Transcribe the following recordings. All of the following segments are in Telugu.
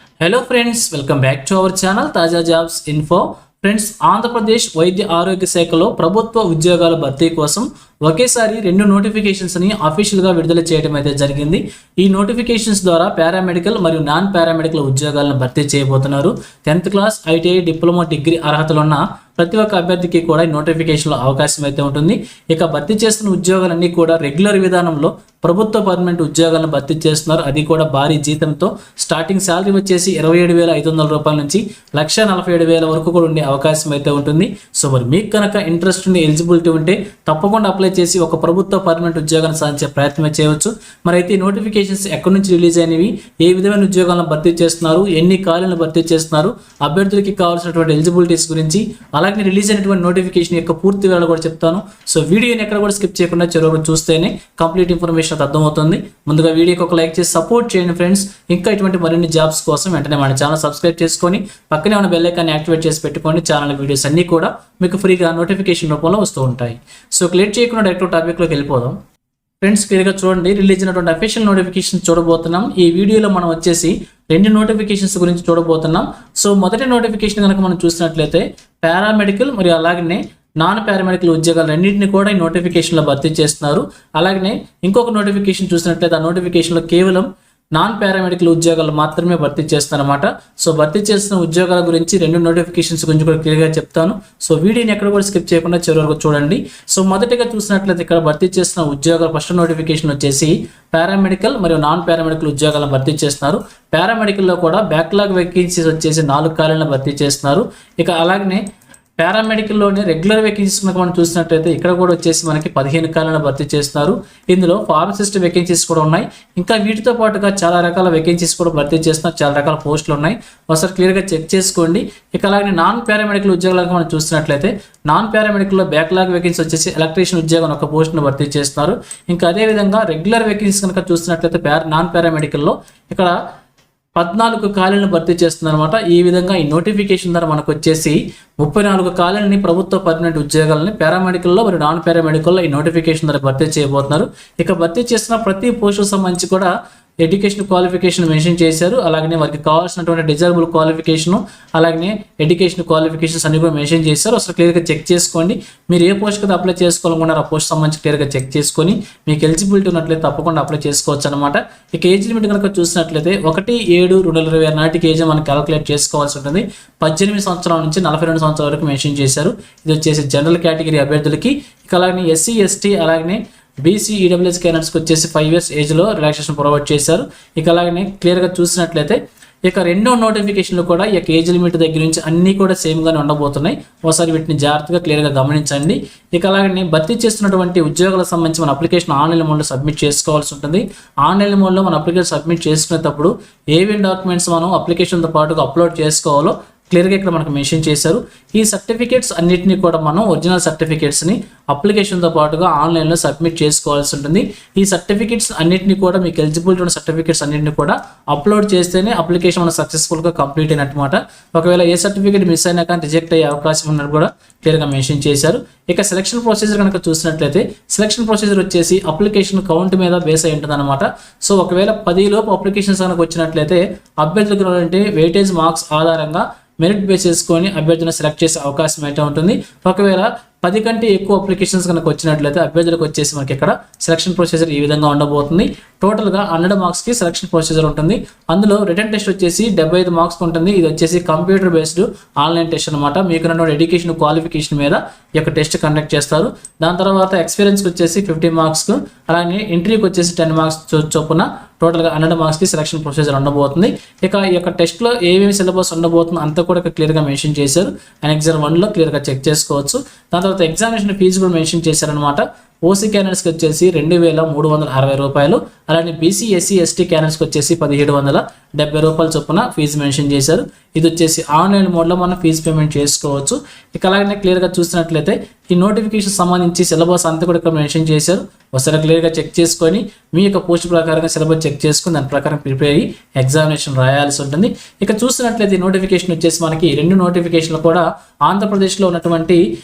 Hello friends, welcome back to our channel తాజా జాబ్స్ ఇన్ఫో. ఫ్రెండ్స్, ఆంధ్రప్రదేశ్ వైద్య ఆరోగ్య శాఖలో ప్రభుత్వ ఉద్యోగాల భర్తీ కోసం ఒకేసారి 2 నోటిఫికేషన్స్ని అఫీషియల్గా విడుదల చేయడం అయితే జరిగింది. ఈ నోటిఫికేషన్స్ ద్వారా పారామెడికల్ మరియు నాన్ పారామెడికల్ ఉద్యోగాలను భర్తీ చేయబోతున్నారు. 10th class, ITI, diploma, degree అర్హతలున్న ప్రతి ఒక్క అభ్యర్థికి కూడా ఈ నోటిఫికేషన్లో అవకాశం అయితే ఉంటుంది. ఇక భర్తీ చేస్తున్న ఉద్యోగాలన్నీ కూడా రెగ్యులర్ విధానంలో ప్రభుత్వ పర్మనెంట్ ఉద్యోగాలను భర్తీ చేస్తున్నారు. అది కూడా భారీ జీతంతో. స్టార్టింగ్ శాలరీ వచ్చేసి 27,500 రూపాయల నుంచి 1,47,000 వరకు కూడా ఉండే అవకాశం అయితే ఉంటుంది. సో మరి మీకు కనుక ఇంట్రెస్ట్ ఉండి ఎలిజిబిలిటీ ఉంటే తప్పకుండా అప్లై చేసి ఒక ప్రభుత్వ పర్మనెంట్ ఉద్యోగాన్ని సాధించే ప్రయత్నం చేయవచ్చు. మరి అయితే ఈ నోటిఫికేషన్స్ ఎక్కడి నుంచి రిలీజ్ అయినవి, ఏ విధమైన ఉద్యోగాలను భర్తీ చేస్తున్నారు, ఎన్ని ఖాళీలను భర్తీ చేస్తున్నారు, అభ్యర్థులకి కావాల్సినటువంటి ఎలిజిబిలిటీస్ గురించి, అలాగే రిలీజ్ అయినటువంటి నోటిఫికేషన్ యొక్క పూర్తి వివరాలు కూడా చెప్తాను. సో వీడియోని ఎక్కడ కూడా స్కిప్ చేయకుండా చివరికి చూస్తేనే కంప్లీట్ ఇన్ఫర్మేషన్ అర్థమవుతుంది. ముందుగా వీడియోకి ఒక లైక్ చేసి సపోర్ట్ చేయండి ఫ్రెండ్స్. ఇంకా ఇటువంటి మరిన్ని జాబ్స్ కోసం వెంటనే మన ఛానల్ సబ్స్క్రైబ్ చేసుకొని పక్కనే ఉన్న బెల్ ఐకాన్ని యాక్టివేట్ చేసి పెట్టుకోండి. ఛానల్ వీడియోస్ అన్ని కూడా మీకు ఫ్రీగా నోటిఫికేషన్ రూపంలో వస్తూ ఉంటాయి. సో లేట్ చేయకుండా డైరెక్ట్ టాపిక్లోకి వెళ్ళిపోదాం. ఫ్రెండ్స్, క్లియర్గా చూడండి, రిలీజ్ అయినటువంటి అఫీషియల్ నోటిఫికేషన్ చూడబోతున్నాం. ఈ వీడియోలో మనం వచ్చేసి 2 నోటిఫికేషన్స్ గురించి చూడబోతున్నాం. సో మొదటి నోటిఫికేషన్ కనుక మనం చూసినట్లయితే పారామెడికల్ మరియు అలాగనే నాన్ పారామెడికల్ ఉద్యోగాలు రెండింటిని కూడా ఈ నోటిఫికేషన్లో భర్తీ చేస్తున్నారు. అలాగనే ఇంకొక నోటిఫికేషన్ చూసినట్లయితే ఆ నోటిఫికేషన్లో కేవలం నాన్ పారామెడికల్ ఉద్యోగాలు మాత్రమే భర్తీ చేస్తారన్నమాట. సో భర్తీ చేస్తున్న ఉద్యోగాల గురించి 2 నోటిఫికేషన్స్ గురించి కూడా క్లియర్గా చెప్తాను. సో వీడియోని ఎక్కడ కూడా స్కిప్ చేయకుండా చివరి వరకు చూడండి. సో మొదటిగా చూసినట్లయితే ఇక్కడ భర్తీ చేస్తున్న ఉద్యోగాల ఫస్ట్ నోటిఫికేషన్ వచ్చేసి పారామెడికల్ మరియు నాన్ పారామెడికల్ ఉద్యోగాలను భర్తీ చేస్తున్నారు. పారామెడికల్లో కూడా బ్యాక్లాగ్ వేకెన్సీస్ వచ్చేసి 4 ఖాళీలను భర్తీ చేస్తున్నారు. ఇక అలాగనే పారామెడికల్లోనే రెగ్యులర్ వేకెన్సీస్ మనం చూసినట్లయితే ఇక్కడ కూడా వచ్చేసి మనకి 15 ఖాళీలను భర్తీ చేస్తున్నారు. ఇందులో ఫార్మసిస్ట్ వేకెన్సీస్ కూడా ఉన్నాయి. ఇంకా వీటితో పాటుగా చాలా రకాల వేకెన్సీస్ కూడా భర్తీ చేస్తున్నారు. చాలా రకాల పోస్టులు ఉన్నాయి, ఒకసారి క్లియర్గా చెక్ చేసుకోండి. ఇక అలాగే నాన్ పారామెడికల్ ఉద్యోగాలకు మనం చూసినట్లయితే నాన్ పారామెడికల్లో బ్యాక్లాగ్ వేకెన్సీ వచ్చేసి ఎలక్ట్రీషియన్ ఉద్యోగం ఒక పోస్టును భర్తీ చేస్తున్నారు. ఇంకా అదేవిధంగా రెగ్యులర్ వేకెన్సీస్ కనుక చూసినట్లయితే నాన్ పారామెడికల్లో ఇక్కడ 14 ఖాళీలను భర్తీ చేస్తుందన్నమాట. ఈ విధంగా ఈ నోటిఫికేషన్ ద్వారా మనకు వచ్చేసి 34 ఖాళీలని ప్రభుత్వ పర్మనెంట్ ఉద్యోగాలని పారామెడికల్లో మరియు నాన్ పారామెడికల్లో ఈ నోటిఫికేషన్ ద్వారా భర్తీ చేయబోతున్నారు. ఇక భర్తీ చేస్తున్న ప్రతి పోస్టుకు సంబంధించి కూడా ఎడ్యుకేషన్ క్వాలిఫికేషన్ మెన్షన్ చేశారు. అలాగే వారికి కావాల్సినటువంటి డిజైరబుల్ క్వాలిఫికేషన్, అలాగే ఎడ్యుకేషన్ క్వాలిఫికేషన్స్ అన్ని కూడా మెన్షన్ చేశారు. అసలు క్లియర్గా చెక్ చేసుకోండి. మీరు ఏ పోస్ట్ కదా అప్లై చేసుకోవాలనుకున్నారో ఆ పోస్ట్ సంబంధించి క్లియర్గా చెక్ చేసుకొని మీకు ఎలిజిబిలిటీ ఉన్నట్లయితే తప్పకుండా అప్లై చేసుకోవచ్చు అనమాట. ఇక ఏజ్ లిమిట్ కనుక చూసినట్లయితే 1/7/2026 నాటికి ఏజ్ మనం క్యాలిక్యులేట్ చేసుకోవాల్సి ఉంటుంది. 18 సంవత్సరాల నుంచి 42 సంవత్సరాల వరకు మెన్షన్ చేశారు. ఇది వచ్చేసి జనరల్ కేటగిరీ అభ్యర్థులకి. ఇక అలాగే SC ST అలాగే BC EWS క్యాండిడేట్స్కి వచ్చేసి 5 years ఏజ్లో రిలాక్సేషన్ ప్రొవైడ్ చేశారు. ఇక అలాగే క్లియర్గా చూసినట్లయితే ఇక 2వ నోటిఫికేషన్లో కూడా ఈ ఏజ్ లిమిట్ దగ్గర నుంచి అన్నీ కూడా సేమ్గానే ఉండబోతున్నాయి. ఒకసారి వీటిని జాగ్రత్తగా క్లియర్గా గమనించండి. ఇక అలాగే భర్తీ చేస్తున్నటువంటి ఉద్యోగాలకు సంబంధించి మన అప్లికేషన్ ఆన్లైన్ మోడ్లో సబ్మిట్ చేసుకోవాల్సి ఉంటుంది. ఆన్లైన్ మోడ్లో మన అప్లికేషన్ సబ్మిట్ చేసుకునేటప్పుడు ఏవేం డాక్యుమెంట్స్ మనం అప్లికేషన్తో పాటుగా అప్లోడ్ చేసుకోవాలో క్లియర్గా ఇక్కడ మనకు మెన్షన్ చేశారు. ఈ సర్టిఫికేట్స్ అన్నిటినీ కూడా మనం ఒరిజినల్ సర్టిఫికేట్స్ని అప్లికేషన్తో పాటుగా ఆన్లైన్లో సబ్మిట్ చేసుకోవాల్సి ఉంటుంది. ఈ సర్టిఫికేట్స్ అన్నింటినీ కూడా మీకు ఎలిజిబిలిటీ ఉన్న సర్టిఫికేట్స్ అన్నింటినీ కూడా అప్లోడ్ చేస్తేనే అప్లికేషన్ మన సక్సెస్ఫుల్గా కంప్లీట్ అయినమాట. ఒకవేళ ఏ సర్టిఫికేట్ మిస్ అయినా కానీ రిజెక్ట్ అయ్యే అవకాశం ఉన్నట్టు కూడా క్లియర్గా మెన్షన్ చేశారు. ఇక సెలక్షన్ ప్రొసీజర్ కనుక చూసినట్లయితే సెలక్షన్ ప్రొసీజర్ వచ్చేసి అప్లికేషన్ కౌంట్ మీద బేస్ అయి ఉంటుంది అనమాట. సో ఒకవేళ 10 లోపు అప్లికేషన్స్ కనుక వచ్చినట్లయితే అభ్యర్థులకు వెయిటేజ్ మార్క్స్ ఆధారంగా మెరిట్ బేస్ చేసుకొని అభ్యర్థులను సెలెక్ట్ చేసే అవకాశం అయితే ఉంటుంది. ఒకవేళ 10 కంటే ఎక్కువ అప్లికేషన్స్ కనుక వచ్చినట్లయితే అభ్యర్థులకు వచ్చేసి మనకి ఇక్కడ సెలక్షన్ ప్రొసీజర్ ఈ విధంగా ఉండబోతుంది. టోటల్గా 100 మార్క్స్కి సెలక్షన్ ప్రొసీజర్ ఉంటుంది. అందులో రిటర్న్ టెస్ట్ వచ్చేసి 75 మార్క్స్ ఉంటుంది. ఇది వచ్చేసి కంప్యూటర్ బేస్డ్ ఆన్లైన్ టెస్ట్ అనమాట. మీకు ఎడ్యుకేషన్ క్వాలిఫికేషన్ మీద ఈ యొక్క టెస్ట్ కండక్ట్ చేస్తారు. దాని తర్వాత ఎక్స్పీరియన్స్కి వచ్చేసి 50 మార్క్స్, అలాగే ఎంట్రీకి వచ్చేసి 10 మార్క్స్ చొప్పున టోటల్గా 100 మార్క్స్కి సెలక్షన్ ప్రొసీజర్ ఉండబోతుంది. ఇక ఈ యొక్క టెస్ట్లో ఏమేమి సిలబస్ ఉండబోతుందో అంతా కూడా క్లియర్గా మెన్షన్ చేశారు. ఎగ్జామ్ 1లో క్లియర్గా చెక్ చేసుకోవచ్చు. దాని తర్వాత ఎగ్జామినేషన్ ఫీజు కూడా మెన్షన్ చేశారనమాట. ఓసీ క్యాండిడేట్స్కి వచ్చేసి 2,360 రూపాయలు, అలాగే BC SC ST క్యాండిడేట్స్కి వచ్చేసి 1,770 రూపాయల చొప్పున ఫీజు మెన్షన్ చేశారు. ఇది వచ్చేసి ఆన్లైన్ మోడ్లో మనం ఫీజు పేమెంట్ చేసుకోవచ్చు. ఇక అలాగే క్లియర్గా చూసినట్లయితే ఈ నోటిఫికేషన్ సంబంధించి సిలబస్ అంతా కూడా ఇక్కడ మెన్షన్ చేశారు. ఒకసారి క్లియర్గా చెక్ చేసుకొని మీ యొక్క పోస్ట్ ప్రకారంగా సిలబస్ చెక్ చేసుకుని దాని ప్రకారం ప్రిపేర్ అయ్యి ఎగ్జామినేషన్ రాయాల్సి ఉంటుంది. ఇక చూసినట్లయితే ఈ నోటిఫికేషన్ వచ్చేసి మనకి 2 నోటిఫికేషన్లు కూడా ఆంధ్రప్రదేశ్లో ఉన్నటువంటి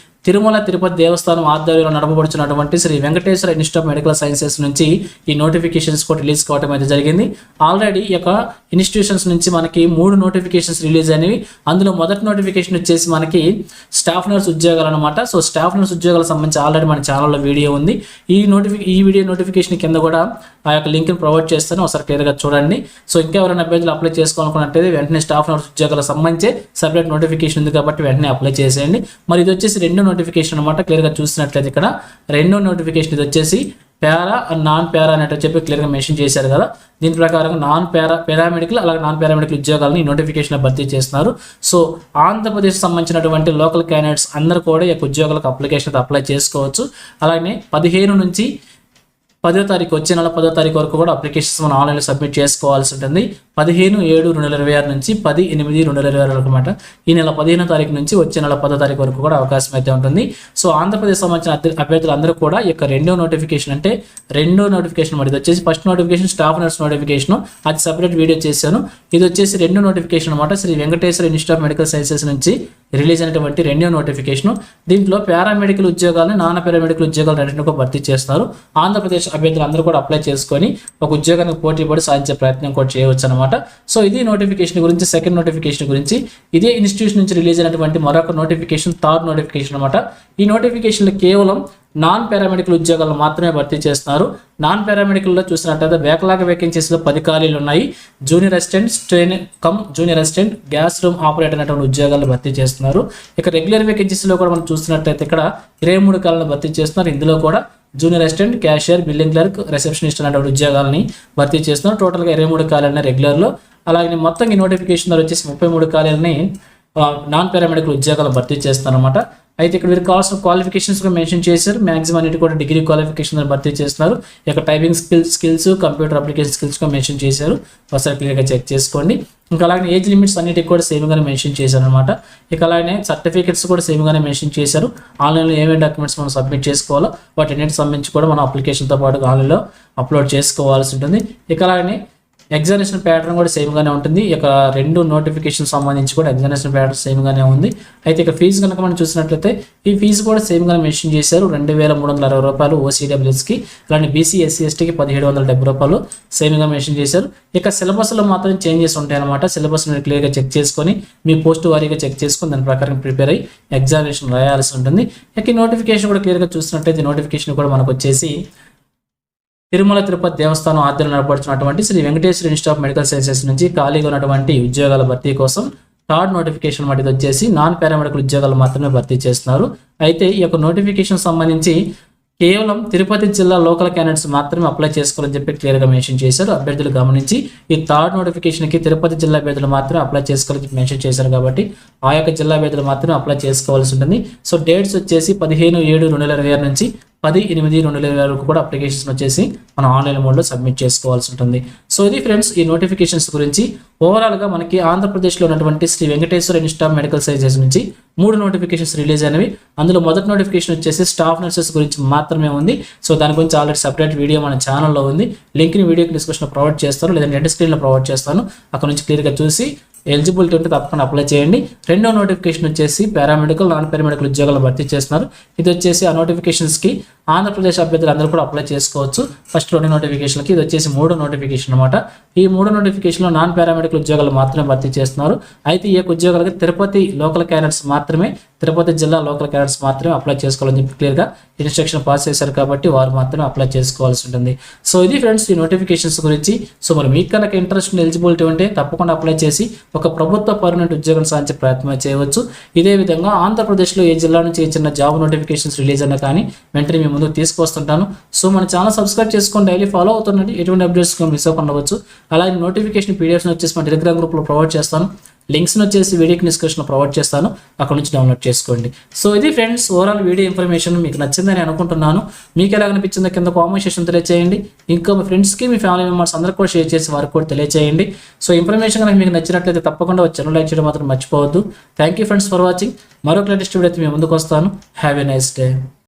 తిరుమల తిరుపతి దేవస్థానం ఆధ్వర్యంలో నడపబడుచున్నటువంటి Sri Venkateswara institute of medical sciences నుంచి ఈ నోటిఫికేషన్స్ కూడా రిలీజ్ కావడం అయితే జరిగింది. ఆల్రెడీ ఈ యొక్క ఇన్స్టిట్యూషన్స్ నుంచి మనకి 3 నోటిఫికేషన్స్ రిలీజ్ అయినవి. అందులో మొదటి నోటిఫికేషన్ వచ్చేసి మనకి స్టాఫ్ నర్స్ ఉద్యోగాలు అనమాట. సో స్టాఫ్ నర్స్ ఉద్యోగాలకు సంబంధించి ఆల్రెడీ మన ఛానల్లో వీడియో ఉంది. ఈ వీడియో నోటిఫికేషన్ కింద కూడా ఆ యొక్క లింక్ని ప్రొవైడ్ చేస్తాను, ఒకసారి క్లియర్గా చూడండి. సో ఇంకా ఎవరైనా అభ్యర్థులు అప్లై చేసుకోవాలనుకున్నట్టయితే వెంటనే స్టాఫ్ నర్స్ ఉద్యోగాలకు సంబంధించి సపరేట్ నోటిఫికేషన్ ఉంది కాబట్టి వెంటనే అప్లై చేసేయండి. మరి ఇది వచ్చేసి 2వ నోటిఫికేషన్ అనమాట. క్లియర్గా చూసినట్లయితే ఇక్కడ 2వ నోటిఫికేషన్ ఇది వచ్చేసి పారా అండ్ నాన్ పారా అనేట్టు చెప్పి క్లియర్గా మెన్షన్ చేశారు కదా. దీని ప్రకారం పారామెడికల్ అలాగే నాన్ పారామెడికల్ ఉద్యోగాలను ఈ నోటిఫికేషన్ భర్తీ చేస్తున్నారు. సో ఆంధ్రప్రదేశ్ సంబంధించినటువంటి లోకల్ క్యాండిడేట్స్ అందరూ కూడా ఈ యొక్క అప్లికేషన్ అప్లై చేసుకోవచ్చు. అలాగే 15 నుంచి 10వ తారీఖు వచ్చే నెల 10వ తారీఖు వరకు కూడా అప్లికేషన్స్ మనం ఆన్లైన్లో సబ్మిట్ చేసుకోవాల్సి ఉంటుంది. 15/7/2026 నుంచి 10/8/2026 వరకు అనమాట. ఈ నెల 15వ తారీఖు నుంచి వచ్చే నెల 10వ తారీఖు వరకు కూడా అవకాశం అయితే ఉంటుంది. సో ఆంధ్రప్రదేశ్ సంబంధించిన అభ్యర్థులు అందరూ కూడా ఈ యొక్క 2వ నోటిఫికేషన్ అంటే 2వ నోటిఫికేషన్ మరి ఇది వచ్చేసి first notification staff nurse notification, అది సపరేట్ వీడియో చేశాను. ఇది వచ్చేసి 2వ నోటిఫికేషన్ అనమాట. Sri Venkateswara institute of medical sciences నుంచి రిలీజ్ అయినటువంటి 2వ నోటిఫికేషన్. దీంట్లో పారామెడికల్ ఉద్యోగాలను నాన్ పారామెడికల్ ఉద్యోగాలు రెండింటిని భర్తీ చేస్తున్నారు. ఆంధ్రప్రదేశ్ అభ్యర్థులు అందరూ కూడా అప్లై చేసుకొని ఒక ఉద్యోగానికి పోటీ పడి సాధించే ప్రయత్నం కూడా చేయవచ్చు అనమాట. సో ఇది నోటిఫికేషన్ గురించి. సెకండ్ నోటిఫికేషన్ గురించి ఇదే ఇన్స్టిట్యూషన్ నుంచి రిలీజ్ అయినటువంటి మరొక నోటిఫికేషన్, థర్డ్ నోటిఫికేషన్ అనమాట. ఈ నోటిఫికేషన్లో కేవలం నాన్ పారామెడికల్ ఉద్యోగాలు మాత్రమే భర్తీ చేస్తున్నారు. నాన్ పారామెడికల్లో చూసినట్లయితే బ్యాక్లాగ్ వేకెన్సీస్లో 10 ఖాళీలు ఉన్నాయి. Junior assistant, junior assistant, gas room operator అనేటువంటి ఉద్యోగాలను భర్తీ చేస్తున్నారు. ఇక రెగ్యులర్ వేకెన్సీస్లో కూడా మనం చూసినట్లయితే ఇక్కడ 23 ఖాళీలను భర్తీ చేస్తున్నారు. ఇందులో కూడా junior assistant, cashier, billing clerk, receptionist అనేటువంటి ఉద్యోగాలని భర్తీ చేస్తున్నారు. టోటల్గా 23 ఖాళీలని రెగ్యులర్లో. అలాగే మొత్తం ఈ నోటిఫికేషన్ వచ్చేసి 33 ఖాళీలని నాన్ పారామెడికల్ ఉద్యోగాలు భర్తీ చేస్తున్నారు అనమాట. అయితే ఇక్కడ మీరు కావాల్సిన క్వాలిఫికేషన్స్ మెన్షన్ చేశారు. మ్యాక్సిమం అన్నిటి కూడా డిగ్రీ క్వాలిఫికేషన్ భర్తీ చేస్తున్నారు. ఇక typing skills, computer application skills కూడా మెన్షన్ చేశారు. ఒకసారి క్లియర్గా చెక్ చేసుకోండి. ఇంకా అలాగే ఏజ్ లిమిట్స్ అన్నిటికి కూడా సేమ్గానే మెన్షన్ చేశారు అనమాట. ఇక అలాగే సర్టిఫికేట్స్ కూడా సేమ్గానే మెన్షన్ చేశారు. ఆన్లైన్లో ఏమేమి డాక్యుమెంట్స్ మనం సబ్మిట్ చేసుకోవాలో వాటి అన్నిటికి సంబంధించి కూడా మనం అప్లికేషన్తో పాటు ఆన్లైన్లో అప్లోడ్ చేసుకోవాల్సి ఉంటుంది. ఇక అలాగే ఎగ్జామినేషన్ ప్యాటర్న్ కూడా సేమ్గానే ఉంటుంది. ఇక 2 నోటిఫికేషన్ సంబంధించి కూడా ఎగ్జామినేషన్ ప్యాటర్న్ సేమ్గానే ఉంది. అయితే ఇక ఫీజు కనుక మనం చూసినట్లయితే ఈ ఫీజు కూడా సేమ్గానే మెన్షన్ చేశారు. 2,360 రూపాయలు ఓసీడబ్ల్యూఎస్కి, అలానే బీసీ ఎస్సీ ఎస్టీకి 1,770 రూపాయలు సేమ్గా మెన్షన్ చేశారు. ఇక సిలబస్లో మాత్రం చేంజెస్ ఉంటాయన్నమాట. సిలబస్ మీరు క్లియర్గా చెక్ చేసుకొని మీ పోస్ట్ వారీగా చెక్ చేసుకొని దాని ప్రకారం ప్రిపేర్ అయ్యి ఎగ్జామినేషన్ రాయాల్సి ఉంటుంది. ఇక ఈ నోటిఫికేషన్ కూడా క్లియర్గా చూసినట్లయితే నోటిఫికేషన్ కూడా మనకు వచ్చేసి తిరుమల తిరుపతి దేవస్థానం ఆధ్వర్యంలో నడపడుతున్నటువంటి Sri Venkateswara institute of medical sciences నుంచి ఖాళీగా ఉన్నటువంటి ఉద్యోగాల భర్తీ కోసం థర్డ్ నోటిఫికేషన్ వాటిది వచ్చేసి నాన్ పారామెడికల్ ఉద్యోగాలు మాత్రమే భర్తీ చేస్తున్నారు. అయితే ఈ యొక్క నోటిఫికేషన్ సంబంధించి కేవలం తిరుపతి జిల్లా లోకల్ క్యాండిడేట్స్ మాత్రమే అప్లై చేసుకోవాలని చెప్పి క్లియర్గా మెన్షన్ చేశారు. అభ్యర్థులు గమనించి ఈ థర్డ్ నోటిఫికేషన్కి తిరుపతి జిల్లా అభ్యర్థులు మాత్రమే అప్లై చేసుకోవాలని చెప్పి మెన్షన్ చేశారు కాబట్టి ఆ యొక్క జిల్లా అభ్యర్థులు మాత్రమే అప్లై చేసుకోవాల్సి ఉంటుంది. సో డేట్స్ వచ్చేసి 15/7/2026 నుంచి 10/8/2026 వరకు కూడా అప్లికేషన్స్ వచ్చేసి మనం ఆన్లైన్ మోడ్లో సబ్మిట్ చేసుకోవాల్సి ఉంటుంది. సో ఇది ఫ్రెండ్స్ ఈ నోటిఫికేషన్స్ గురించి. ఓవరాల్గా మనకి ఆంధ్రప్రదేశ్లో ఉన్నటువంటి Sri Venkateswara institute of medical sciences నుంచి 3 నోటిఫికేషన్స్ రిలీజ్ అయినవి. అందులో మొదటి నోటిఫికేషన్ వచ్చేసి స్టాఫ్ నర్సెస్ గురించి మాత్రమే ఉంది. సో దాని గురించి ఆల్రెడీ సపరేట్ వీడియో మన ఛానల్లో ఉంది. లింక్ని వీడియోకి డిస్క్రిప్షన్లో ప్రొవైడ్ చేస్తాను, లేదంటే ఎండ్ స్క్రీన్లో ప్రొవైడ్ చేస్తాను. అక్కడ నుంచి క్లియర్గా చూసి ఎలిజిబిలిటీ ఉంటే తప్పకుండా అప్లై చేయండి. 2వ నోటిఫికేషన్ వచ్చేసి పారామెడికల్, నాన్ పారామెడికల్ ఉద్యోగాలు భర్తీ చేస్తున్నారు. ఇది వచ్చేసి ఆ నోటిఫికేషన్స్కి ఆంధ్రప్రదేశ్ అభ్యర్థులు అందరూ కూడా అప్లై చేసుకోవచ్చు. ఫస్ట్ 2 నోటిఫికేషన్కి ఇది వచ్చేసి 3వ నోటిఫికేషన్ అనమాట. ఈ 3 నోటిఫికేషన్లో నాన్ పారామెడికల్ ఉద్యోగాలు మాత్రమే భర్తీ చేస్తున్నారు. అయితే ఈ యొక్క ఉద్యోగాలకి తిరుపతి లోకల్ క్యాండిడేట్స్ మాత్రమే, తిరుపతి జిల్లా లోకల్ క్యాండిడేట్స్ మాత్రమే అప్లై చేసుకోవాలని చెప్పి క్లియర్గా ఇన్స్ట్రక్షన్ పాస్ చేశారు కాబట్టి వారు మాత్రమే అప్లై చేసుకోవాల్సి ఉంటుంది. సో ఇది ఫ్రెండ్స్ ఈ నోటిఫికేషన్స్ గురించి. సో మరి మీకు కనుక ఇంట్రెస్ట్ ఎలిజిబిలిటీ ఉంటే తప్పకుండా అప్లై చేసి ఒక ప్రభుత్వ పర్మనెంట్ ఉద్యోగం సాధించే ప్రయత్నం చేయవచ్చు. ఇదే విధంగా ఆంధ్రప్రదేశ్లో ఏ జిల్లా నుంచి ఏ చిన్న జాబ్ నోటిఫికేషన్స్ రిలీజ్ అయినా కానీ వెంటనే మీ ముందుకు తీసుకొస్తుంటాను. సో మన ఛానల్ సబ్స్క్రైబ్ చేసుకొని డైలీ ఫాలో అవుతుండండి. ఎటువంటి అప్డేట్స్ మిస్ అవ్వకుండా ఉండవచ్చు. అలాగే నోటిఫికేషన్ పీడిఎఫ్స్ వచ్చేసి మన టెలిగ్రామ్ గ్రూప్లో ప్రొవైడ్ చేస్తాను. లింక్స్ని వచ్చేసి వీడియోకి డిస్క్రిప్షన్లో ప్రొవైడ్ చేస్తాను, అక్కడ నుంచి డౌన్లోడ్ చేసుకోండి. సో ఇది ఫ్రెండ్స్ ఓవరాల్ వీడియో ఇన్ఫర్మేషన్ మీకు నచ్చిందని అనుకుంటున్నాను. మీకు ఎలా అనిపించిందో కింద కామెంట్ సెక్షన్ తెలియజేయండి. ఇంకా మీ ఫ్రెండ్స్కి, మీ ఫ్యామిలీ మెంబర్స్ అందరూ కూడా షేర్ చేసి వారికి కూడా తెలియజేయండి. సో ఇన్ఫర్మేషన్ కనుక మీకు నచ్చినట్లయితే తప్పకుండా ఛానల్ లైక్ చేయడం మాత్రం మర్చిపోవద్దు. Thank you friends for watching. మరొక లేటెస్ట్ వీడియో అయితే మీ ముందుకు వస్తాను. Have a nice day.